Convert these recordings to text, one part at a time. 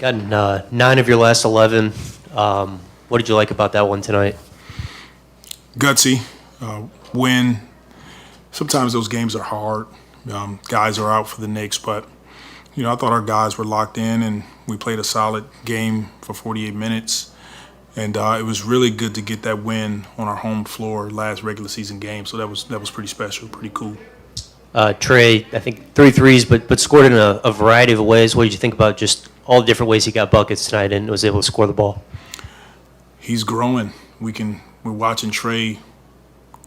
Gotten 9 of your last 11. What did you like about that one tonight? Gutsy, win. Sometimes those games are hard. Guys are out for the Knicks, but I thought our guys were locked in, and we played a solid game for 48 minutes. And it was really good to get that win on our home floor last regular season game. So that was pretty special, pretty cool. Trey, I think 3 threes, but scored in a variety of ways. What did you think about just all the different ways he got buckets tonight and was able to score the ball? He's growing. We're watching Trey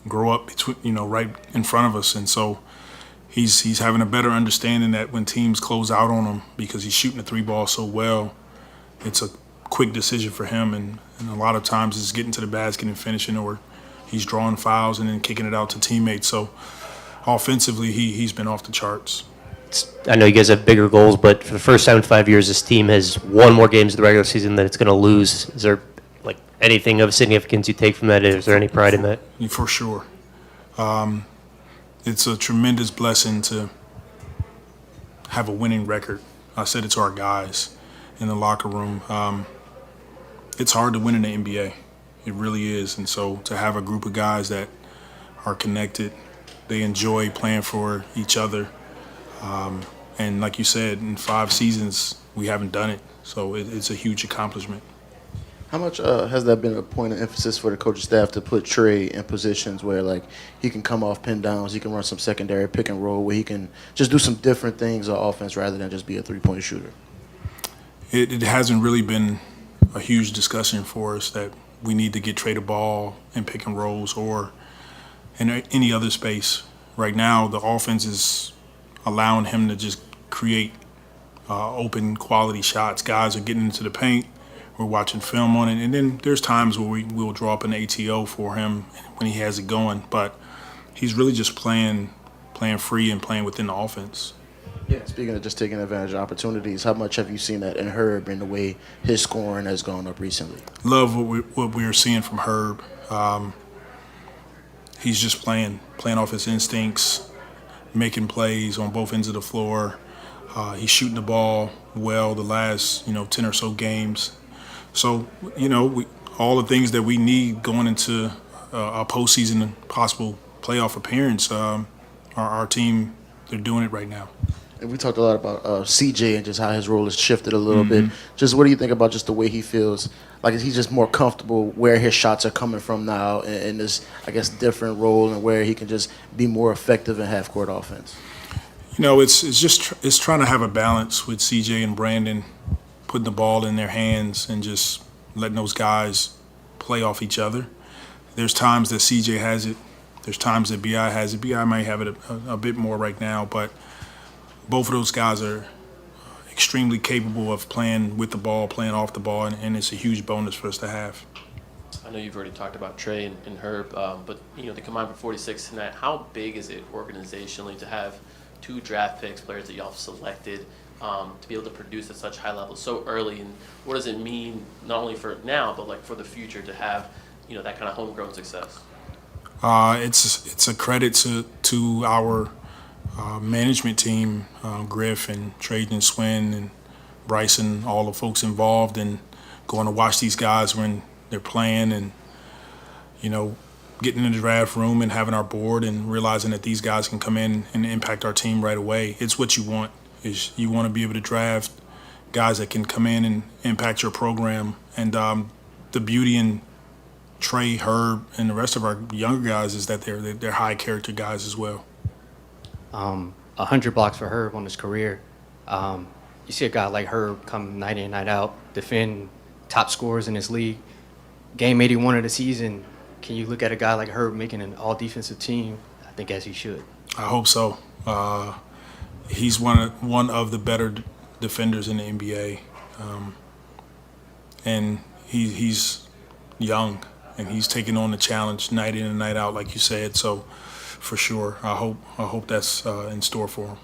grow up between, right in front of us, and so he's having a better understanding that when teams close out on him, because he's shooting the 3 ball so well, it's a quick decision for him, and a lot of times it's getting to the basket and finishing, or he's drawing fouls and then kicking it out to teammates. So offensively, he's been off the charts. I know you guys have bigger goals, but for the first time in 5 years, this team has won more games in the regular season than it's going to lose. Is there anything of significance you take from that? Is there any pride in that? For sure. It's a tremendous blessing to have a winning record. I said it to our guys in the locker room. It's hard to win in the NBA. It really is. And so to have a group of guys that are connected, they enjoy playing for each other. And like you said, in 5 seasons, we haven't done it. So it's a huge accomplishment. How much has that been a point of emphasis for the coaching staff to put Trey in positions where, he can come off pin downs, he can run some secondary pick and roll, where he can just do some different things on offense rather than just be a three-point shooter? It hasn't really been a huge discussion for us that we need to get Trey the ball in pick and rolls or in any other space. Right now, the offense is allowing him to just create open quality shots. Guys are getting into the paint. We're watching film on it, and then there's times where we'll draw up an ATO for him when he has it going. But he's really just playing free and playing within the offense. Yeah, speaking of just taking advantage of opportunities, how much have you seen that in Herb and the way his scoring has gone up recently? Love what we're seeing from Herb. He's just playing off his instincts, making plays on both ends of the floor. He's shooting the ball well the last 10 or so games. So, all the things that we need going into a postseason and possible playoff appearance, our team, they're doing it right now. And we talked a lot about CJ and just how his role has shifted a little bit. Just what do you think about just the way he feels? Like, is he just more comfortable where his shots are coming from now in this, different role, and where he can just be more effective in half-court offense? It's trying to have a balance with CJ and Brandon, putting the ball in their hands and just letting those guys play off each other. There's times that CJ has it. There's times that BI has it. BI might have it a bit more right now, but both of those guys are extremely capable of playing with the ball, playing off the ball, and it's a huge bonus for us to have. I know you've already talked about Trey and Herb, but they combined for 46 tonight. How big is it organizationally to have 2 draft picks, players that y'all have selected, to be able to produce at such high levels so early? And what does it mean not only for now, but for the future to have that kind of homegrown success? It's a credit to our management team, Griff and Trajan Swin and Bryson, all the folks involved, and going to watch these guys when they're playing, and getting in the draft room and having our board and realizing that these guys can come in and impact our team right away. It's what you want. Is you want to be able to draft guys that can come in and impact your program. And the beauty in Trey, Herb, and the rest of our younger guys is that they're high character guys as well. 100 blocks for Herb on his career. You see a guy like Herb come night in, night out, defend top scorers in his league. Game 81 of the season, can you look at a guy like Herb making an all-defensive team? I think as he should. I hope so. He's one of the better defenders in the NBA, and he's young, and he's taking on the challenge night in and night out, like you said. So, for sure, I hope that's in store for him.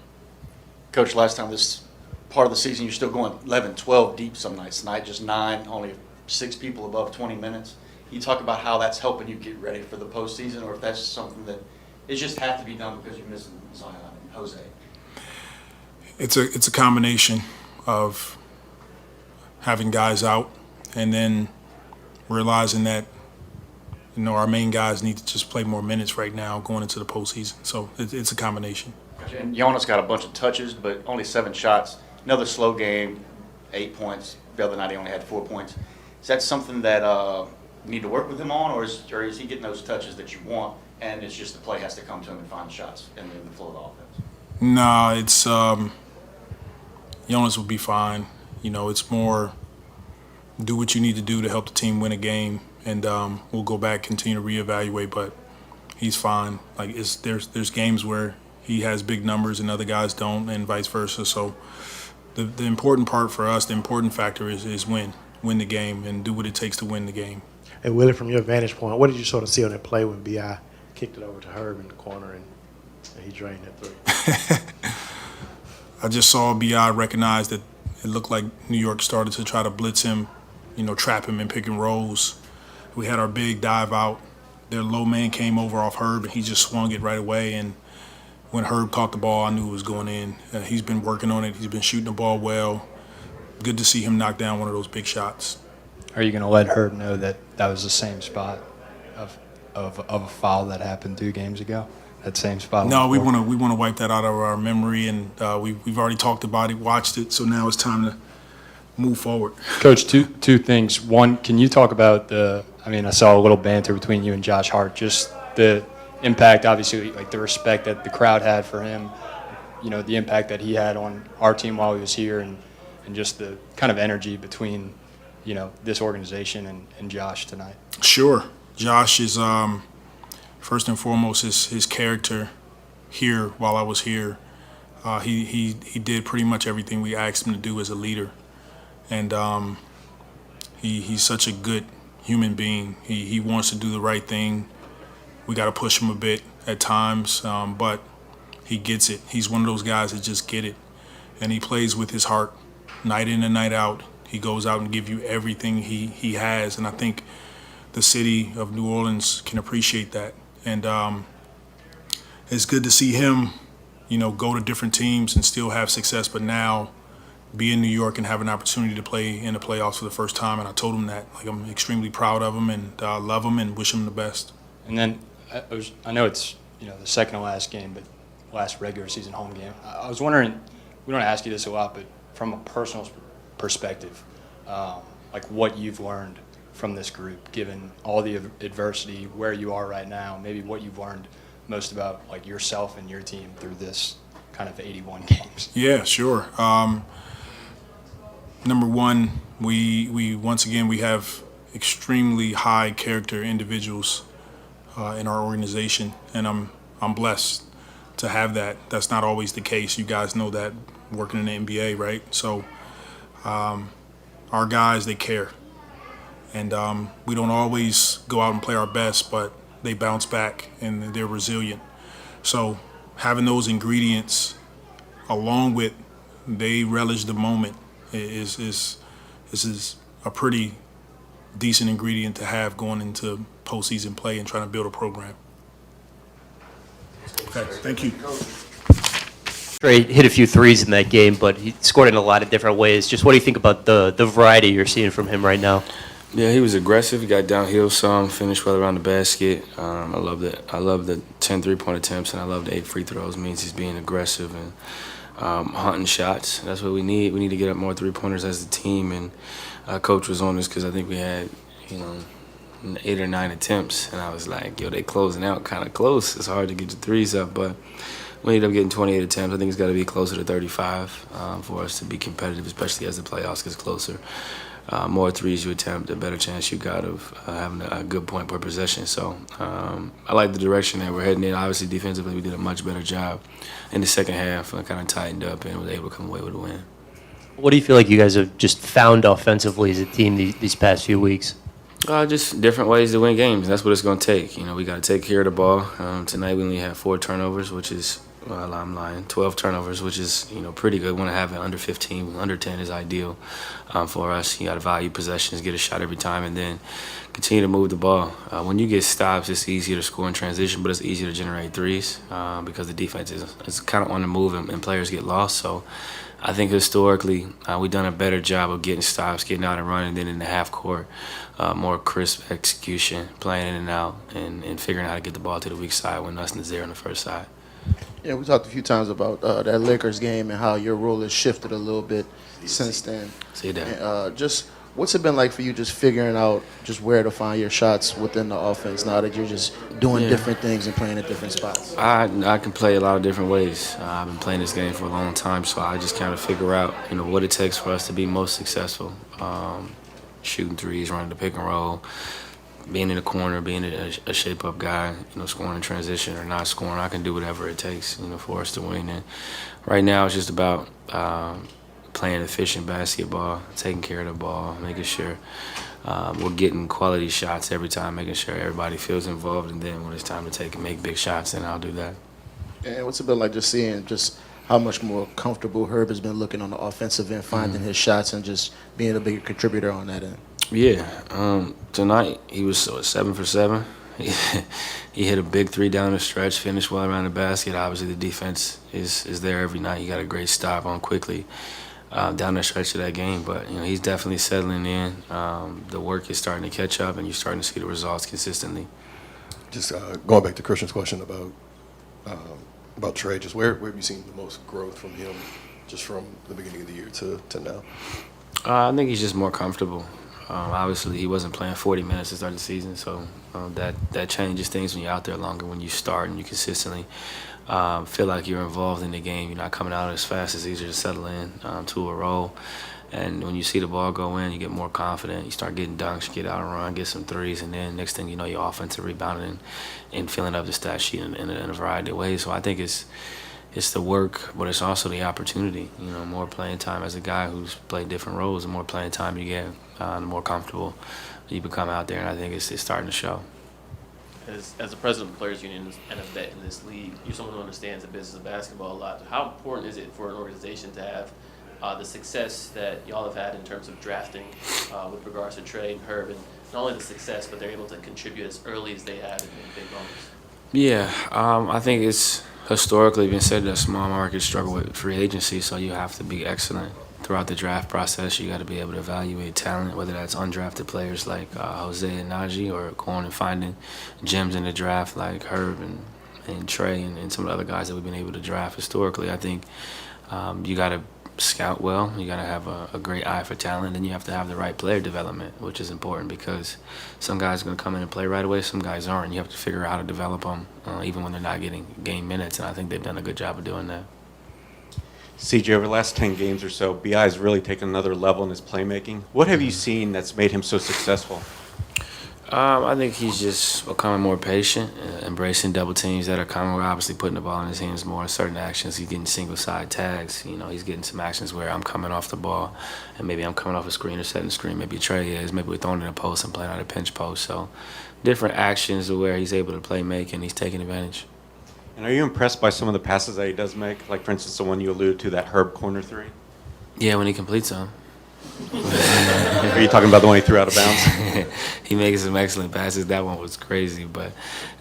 Coach, last time this part of the season, you're still going 11, 12 deep some nights. Tonight, just 9, only 6 people above 20 minutes. Can you talk about how that's helping you get ready for the postseason, or if that's something that it just had to be done because you're missing Zion and Jose? It's a combination of having guys out, and then realizing that our main guys need to just play more minutes right now going into the postseason. So it's a combination. And Jonas got a bunch of touches, but only 7 shots. Another slow game, 8 points. The other night he only had 4 points. Is that something that you need to work with him on, or is he getting those touches that you want, and it's just the play has to come to him and find the shots and then the flow of the offense? No, it's Jonas will be fine. It's more do what you need to do to help the team win a game, and we'll go back, continue to reevaluate. But he's fine. Like there's games where he has big numbers and other guys don't, and vice versa. So the important part for us, the important factor is win the game and do what it takes to win the game. And Willie, from your vantage point, what did you sort of see on that play when B.I. kicked it over to Herb in the corner and he drained that three? I just saw B.I. recognize that it looked like New York started to try to blitz him, trap him in pick and rolls. We had our big dive out. Their low man came over off Herb, and he just swung it right away. And when Herb caught the ball, I knew it was going in. He's been working on it. He's been shooting the ball well. Good to see him knock down one of those big shots. Are you going to let Herb know that that was the same spot of a foul that happened 2 games ago? That same spot? No, we want to wipe that out of our memory, and we've already talked about it, watched it, so now it's time to move forward. Coach, two things. One, can you talk about I saw a little banter between you and Josh Hart, just the impact, obviously, like the respect that the crowd had for him, the impact that he had on our team while he was here, and just the kind of energy between, this organization and Josh tonight. Sure. Josh is, first and foremost, his character here while I was here. He did pretty much everything we asked him to do as a leader. And he's such a good human being. He wants to do the right thing. We got to push him a bit at times, but he gets it. He's one of those guys that just get it. And he plays with his heart night in and night out. He goes out and gives you everything he has. And I think the city of New Orleans can appreciate that. And it's good to see him, go to different teams and still have success, but now be in New York and have an opportunity to play in the playoffs for the first time. And I told him that. Like, I'm extremely proud of him and love him and wish him the best. And then I know it's the second to last game, but last regular season home game. I was wondering, we don't ask you this a lot, but from a personal perspective, like what you've learned from this group, given all the adversity, where you are right now, maybe what you've learned most about like yourself and your team through this kind of 81 games. Yeah, sure. Number one, we once again we have extremely high character individuals in our organization, and I'm blessed to have that. That's not always the case. You guys know that working in the NBA, right? So our guys, they care. And we don't always go out and play our best, but they bounce back and they're resilient. So having those ingredients along with they relish the moment is a pretty decent ingredient to have going into postseason play and trying to build a program. Okay, thank you. Trey hit a few threes in that game, but he scored in a lot of different ways. Just what do you think about the variety you're seeing from him right now? Yeah, he was aggressive. He got downhill some, finished well around the basket. I love it. I love the 10 3-point attempts, and I love the 8 free throws. It means he's being aggressive and hunting shots. That's what we need. We need to get up more 3-pointers as a team. And Coach was on this because I think we had, 8 or 9 attempts. And I was like, they closing out kind of close. It's hard to get the threes up, but we ended up getting 28 attempts. I think it's got to be closer to 35 for us to be competitive, especially as the playoffs gets closer. More threes you attempt, the better chance you got of having a good point per possession. So I like the direction that we're heading in. Obviously, defensively, we did a much better job in the second half. Kind of tightened up and was able to come away with a win. What do you feel like you guys have just found offensively as a team these past few weeks? Just different ways to win games. That's what it's going to take. We got to take care of the ball. Tonight we only had 4 turnovers, which is Well, I'm lying. 12 turnovers, which is, pretty good. Want to have it under 15, under 10 is ideal for us. You got to value possessions, get a shot every time, and then continue to move the ball. When you get stops, it's easier to score in transition, but it's easier to generate threes because the defense is kind of on the move and players get lost. So I think historically we've done a better job of getting stops, getting out and running, than in the half court. More crisp execution, playing in and out, and figuring out how to get the ball to the weak side when nothing's there on the first side. Yeah, we talked a few times about that Lakers game and how your role has shifted a little bit since then. See that. And, just what's it been like for you just figuring out just where to find your shots within the offense now that you're just doing different things and playing at different spots? I can play a lot of different ways. I've been playing this game for a long time, so I just kind of figure out, what it takes for us to be most successful. Shooting threes, running the pick and roll, being in the corner, being a shape-up guy, scoring in transition or not scoring. I can do whatever it takes, for us to win. And right now it's just about playing efficient basketball, taking care of the ball, making sure we're getting quality shots every time, making sure everybody feels involved. And then when it's time to make big shots, then I'll do that. And what's it been like just seeing just how much more comfortable Herb has been looking on the offensive end, finding his shots and just being a bigger contributor on that end? Yeah, tonight he was 7 for 7. He hit a big three down the stretch, finished well around the basket. Obviously, the defense is there every night. He got a great stop on quickly down the stretch of that game. But he's definitely settling in. The work is starting to catch up, and you're starting to see the results consistently. Just going back to Christian's question about Trey, just where have you seen the most growth from him, just from the beginning of the year to now? I think he's just more comfortable. Obviously, he wasn't playing 40 minutes to start the season, so that changes things when you're out there longer, when you start and you consistently feel like you're involved in the game. You're not coming out as fast. It's easier to settle in to a role. And when you see the ball go in, you get more confident. You start getting dunks, you get out and run, get some threes, and then next thing you know, you're offensive rebounding and filling up the stat sheet in a variety of ways. So I think it's the work, but it's also the opportunity. More playing time as a guy who's played different roles. The more playing time you get, the more comfortable you become out there, and I think it's starting to show. As the president of the Players Union and a vet in this league, you're someone who understands the business of basketball a lot. How important is it for an organization to have the success that y'all have had in terms of drafting with regards to Trey and Herb, and not only the success, but they're able to contribute as early as they have in big moments? Yeah, I think it's historically been said that small markets struggle with free agency, so you have to be excellent throughout the draft process. You got to be able to evaluate talent, whether that's undrafted players like Jose and Naji, or going and finding gems in the draft like Herb and Trey and some of the other guys that we've been able to draft historically. I think you got to scout well. You got to have a great eye for talent, and you have to have the right player development, which is important because some guys are going to come in and play right away, some guys aren't. You have to figure out how to develop them even when they're not getting game minutes, and I think they've done a good job of doing that. CJ, over the last 10 games or so, BI has really taken another level in his playmaking. What have you seen that's made him so successful? I think he's just becoming more patient, embracing double teams that are coming. We're obviously putting the ball in his hands more in certain actions. He's getting single side tags. He's getting some actions where I'm coming off the ball, and maybe I'm coming off a screen or setting a screen. Maybe Trey is. Maybe we're throwing in a post and playing out a pinch post. So different actions where he's able to play make, and he's taking advantage. And are you impressed by some of the passes that he does make? Like, for instance, the one you alluded to, that Herb corner three? Yeah, when he completes them. Are you talking about the one he threw out of bounds? He makes some excellent passes. That one was crazy, but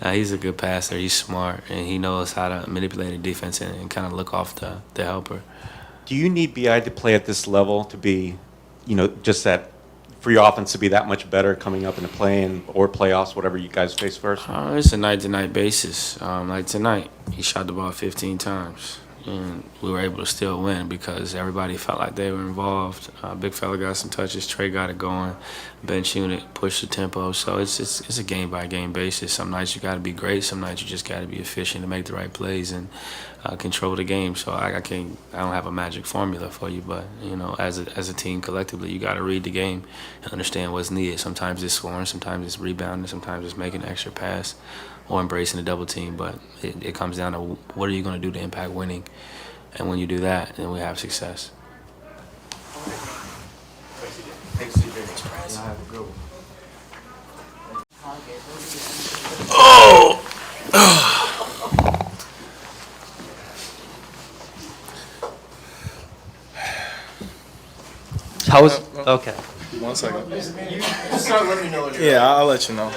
he's a good passer. He's smart, and he knows how to manipulate the defense and kind of look off the helper. Do you need BI to play at this level to be, just that, for your offense to be that much better coming up in the play-in or playoffs, whatever you guys face first? It's a night-to-night basis. Like tonight, he shot the ball 15 times. And we were able to still win because everybody felt like they were involved. Big fella got some touches. Trey got it going. Bench unit pushed the tempo. So it's a game-by-game basis. Some nights you got to be great. Some nights you just got to be efficient to make the right plays and control the game. So I don't have a magic formula for you, but as a team collectively, you got to read the game and understand what's needed. Sometimes it's scoring. Sometimes it's rebounding. Sometimes it's making an extra pass or embracing the double team, but it comes down to what are you going to do to impact winning, and when you do that, then we have success. How was okay? 1 second. Just start letting me know. Yeah, I'll let you know.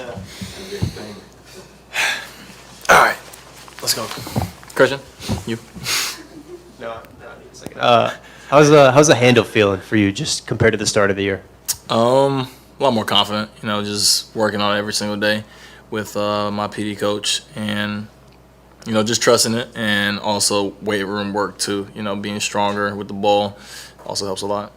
All right, let's go. Christian, you. No, a second. How's the handle feeling for you just compared to the start of the year? A lot more confident. Just working on it every single day with my PD coach, and just trusting it, and also weight room work too. Being stronger with the ball also helps a lot.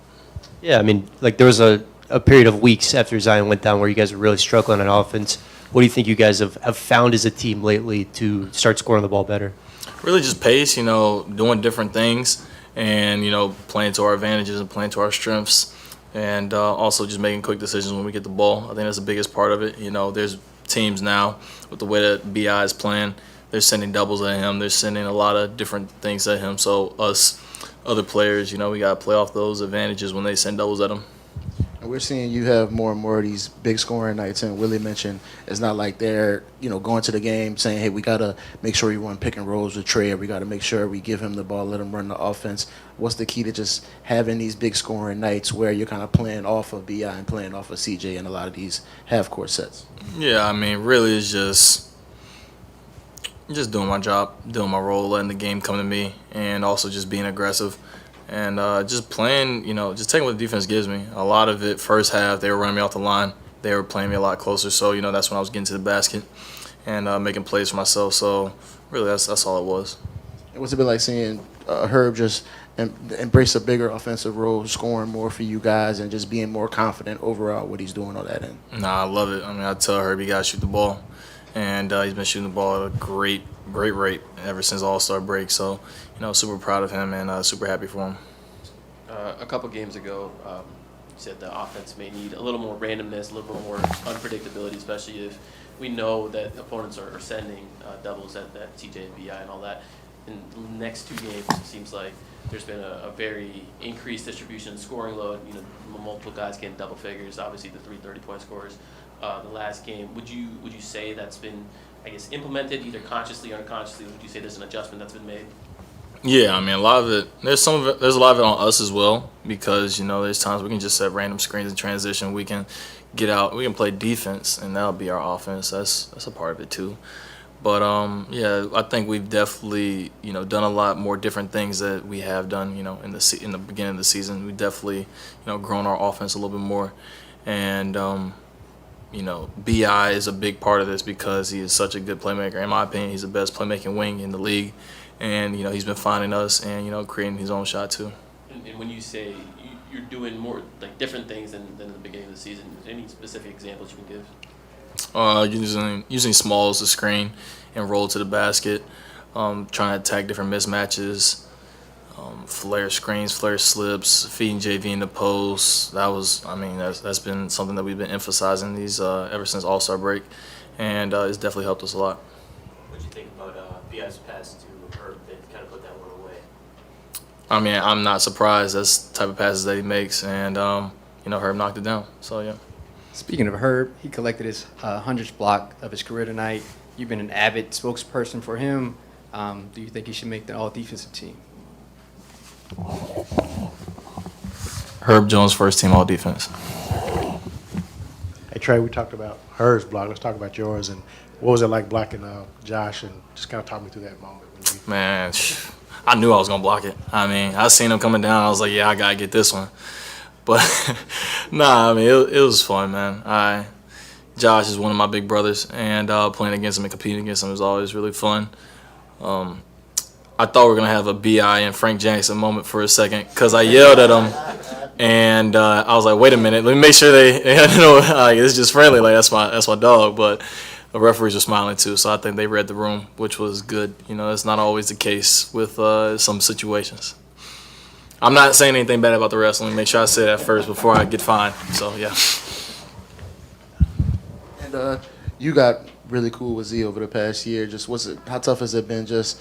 Yeah, I mean, like there was a period of weeks after Zion went down where you guys were really struggling on offense. What do you think you guys have found as a team lately to start scoring the ball better? Really just pace, doing different things, and, playing to our advantages and playing to our strengths, and also just making quick decisions when we get the ball. I think that's the biggest part of it. There's teams now with the way that BI is playing, they're sending doubles at him. They're sending a lot of different things at him. So us, other players, we got to play off those advantages when they send doubles at him. And we're seeing you have more and more of these big scoring nights. And Willie mentioned it's not like they're, going to the game saying, hey, we got to make sure we run pick and rolls with Trey, or we got to make sure we give him the ball, let him run the offense. What's the key to just having these big scoring nights where you're kind of playing off of BI and playing off of CJ in a lot of these half-court sets? Yeah, really it's just doing my job, doing my role, letting the game come to me, and also just being aggressive. And just playing, just taking what the defense gives me. A lot of it, first half, they were running me off the line. They were playing me a lot closer. So, that's when I was getting to the basket and making plays for myself. So, really, that's all it was. What's it been like seeing Herb just embrace a bigger offensive role, scoring more for you guys, and just being more confident overall what he's doing on that end? Nah, I love it. I tell Herb he got to shoot the ball. And he's been shooting the ball at a great rate ever since All-Star break. So, super proud of him and super happy for him. A couple games ago, you said the offense may need a little more randomness, a little bit more unpredictability, especially if we know that opponents are sending doubles at CJ and BI and all that. In the next 2 games, it seems like there's been a very increased distribution and scoring load. Multiple guys getting double figures. Obviously, the 3 30-point scorers. The last game, would you say that's been, I guess, implemented either consciously or unconsciously? Would you say there's an adjustment that's been made? Yeah, a lot of it. There's a lot of it on us as well, because there's times we can just set random screens in transition. We can get out, we can play defense, and that'll be our offense. That's a part of it too. But yeah, I think we've definitely done a lot more different things that we have done in the beginning of the season. We definitely grown our offense a little bit more, and BI is a big part of this because he is such a good playmaker. In my opinion, he's the best playmaking wing in the league, and he's been finding us and creating his own shot too. And when you say you're doing more like different things than in the beginning of the season, any specific examples you can give? Using smalls to screen and roll to the basket, trying to attack different mismatches, flare screens, flare slips, feeding JV in the post. That's been something that we've been emphasizing these ever since All-Star break, and it's definitely helped us a lot. What do you think about BI's pass to Herb that kind of put that one away? I'm not surprised. That's the type of passes that he makes, and Herb knocked it down. So yeah. Speaking of Herb, he collected his 100th block of his career tonight. You've been an avid spokesperson for him. Do you think he should make the all-defensive team? Herb Jones, first team all-defense. Hey, Trey, we talked about Herb's block. Let's talk about yours. And what was it like blocking Josh? And just kind of talk me through that moment. Man, I knew I was going to block it. I seen him coming down. I was like, yeah, I got to get this one. But, it was fun, man. Josh is one of my big brothers, and playing against him and competing against him is always really fun. I thought we were going to have a B.I. and Frank Jaxson moment for a second because I yelled at him, and I was like, wait a minute, let me make sure it's just friendly, like that's my dog, but the referees were smiling too, so I think they read the room, which was good. That's not always the case with some situations. I'm not saying anything bad about the refs. Let me make sure I say that first before I get fined. So, yeah. And you got really cool with Z over the past year. How tough has it been just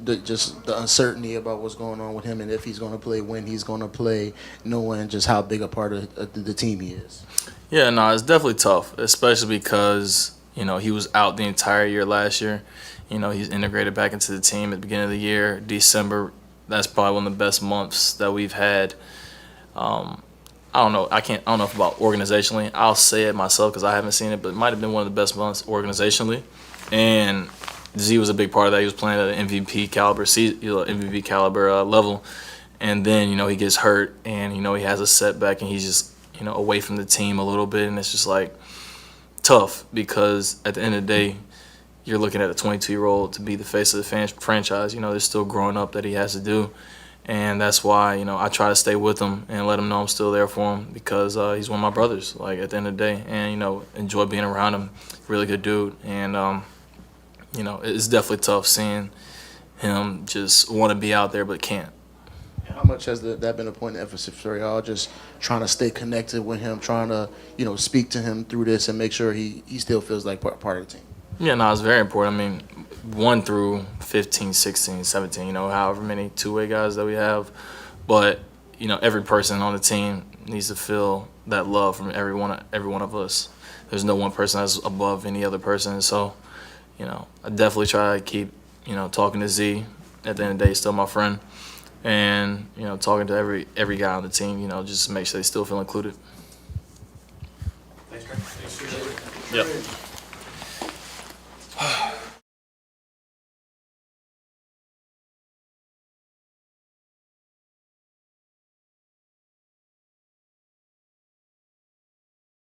the uncertainty about what's going on with him and if he's going to play, when he's going to play, knowing just how big a part of the team he is? Yeah, no, it's definitely tough, especially because, he was out the entire year last year. He's integrated back into the team at the beginning of the year, December. That's probably one of the best months that we've had. I I don't know. I don't know if about organizationally. I'll say it myself because I haven't seen it, but it might have been one of the best months organizationally. And Z was a big part of that. He was playing at an MVP caliber, MVP caliber level. And then, he gets hurt and, he has a setback and he's just, away from the team a little bit. And it's just like tough because at the end of the day, you're looking at a 22-year-old to be the face of the franchise. There's still growing up that he has to do. And that's why, I try to stay with him and let him know I'm still there for him because he's one of my brothers, like, at the end of the day. And, enjoy being around him. Really good dude. And, it's definitely tough seeing him just want to be out there but can't. How much has that been a point of emphasis for y'all? Just trying to stay connected with him, trying to, speak to him through this and make sure he still feels like part of the team. Yeah, no, it's very important. I mean, 1 through 15, 16, 17, however many two-way guys that we have. But, every person on the team needs to feel that love from every one of us. There's no one person that's above any other person. So, I definitely try to keep, talking to Z. At the end of the day, he's still my friend. And, talking to every guy on the team, just to make sure they still feel included. Thanks, Trey. Yep.